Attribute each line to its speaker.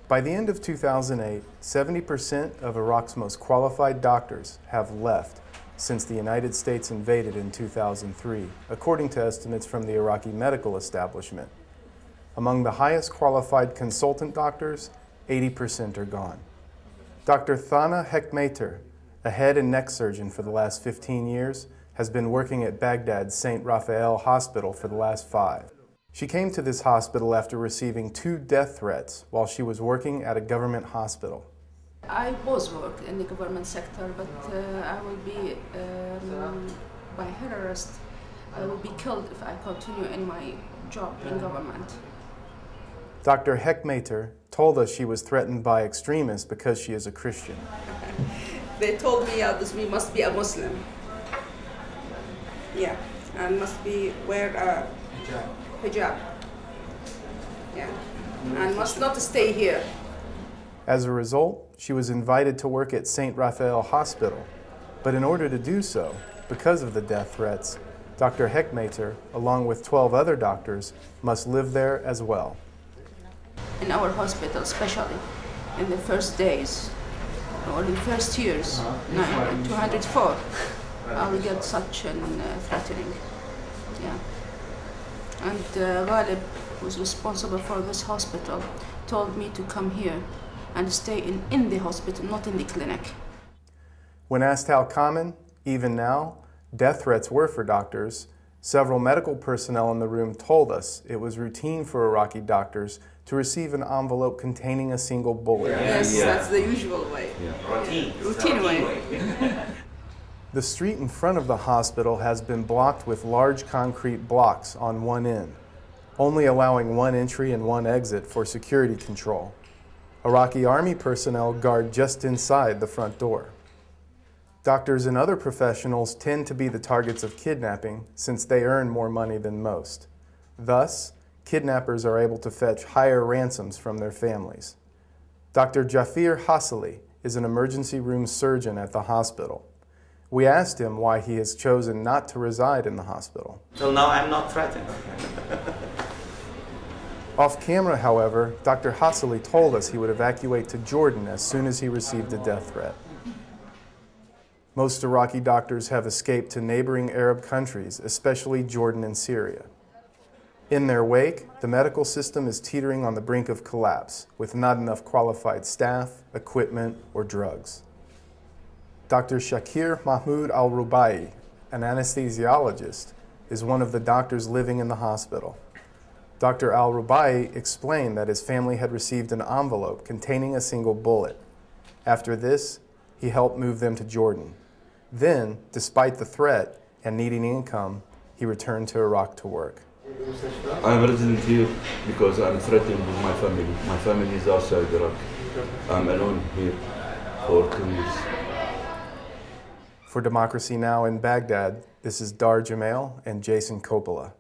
Speaker 1: By the end of 2008, 70% of Iraq's most qualified doctors have left since the United States invaded in 2003, according to estimates from the Iraqi medical establishment. Among the highest qualified consultant doctors, 80% are gone. Dr. Thana Hekmater, a head and neck surgeon for the last 15 years, has been working at Baghdad's St. Raphael Hospital for the last 5. She came to this hospital after receiving 2 death threats while she was working at a government hospital.
Speaker 2: I both work in the government sector, but I will be, by terrorist, I will be killed if I continue in my job in government.
Speaker 1: Dr. Hekmater told us she was threatened by extremists because she is a Christian.
Speaker 2: They told me we must be a Muslim. Yeah, and must be wear a hijab. Yeah, and must not stay here.
Speaker 1: As a result, she was invited to work at St. Raphael Hospital. But in order to do so, because of the death threats, Dr. Hekmater, along with 12 other doctors, must live there as well.
Speaker 2: In our hospital, especially in the first days or in the first years, 204, I will get such a threatening. Yeah. And Ghalib, who's responsible for this hospital, told me to come here and stay in the hospital, not in the clinic.
Speaker 1: When asked how common, even now, death threats were for doctors, several medical personnel in the room told us it was routine for Iraqi doctors to receive an envelope containing a single bullet.
Speaker 2: Yes, that's the usual way.
Speaker 3: Yeah.
Speaker 2: Routine way.
Speaker 1: The street in front of the hospital has been blocked with large concrete blocks on one end, only allowing one entry and one exit for security control. Iraqi army personnel guard just inside the front door. Doctors and other professionals tend to be the targets of kidnapping since they earn more money than most. Thus, kidnappers are able to fetch higher ransoms from their families. Dr. Jafir Hassali is an emergency room surgeon at the hospital. We asked him why he has chosen not to reside in the hospital.
Speaker 3: Till now, I'm not threatened.
Speaker 1: Off camera, however, Dr. Hassali told us he would evacuate to Jordan as soon as he received a death threat. Most Iraqi doctors have escaped to neighboring Arab countries, especially Jordan and Syria. In their wake, the medical system is teetering on the brink of collapse, with not enough qualified staff, equipment, or drugs. Dr. Shakir Mahmoud al-Rubai, an anesthesiologist, is one of the doctors living in the hospital. Dr. al-Rubai explained that his family had received an envelope containing a single bullet. After this, he helped move them to Jordan. Then, despite the threat and needing income, he returned to Iraq to work.
Speaker 4: I'm resident here because I'm threatened with my family. My family is outside Iraq. I'm alone here for 2 years.
Speaker 1: For Democracy Now! In Baghdad, this is Dahr Jamail and Jason Coppola.